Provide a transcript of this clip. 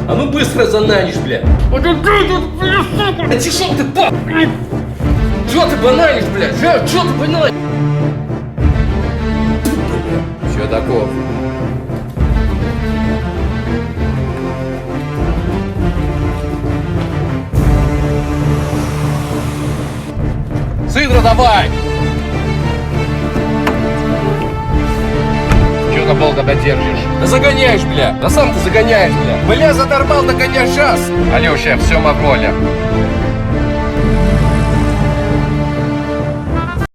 А ну быстро зананишь, бля. Да тишел ты, пап! Чё ты бананишь, бля? Чё ты бананишь? Чё такого? Сыдра, давай! Чё ты долго держишь? Да загоняешь, бля! Да сам ты загоняешь, бля! Бля, задорвал на коня сейчас! Алёша, все могу, Оля.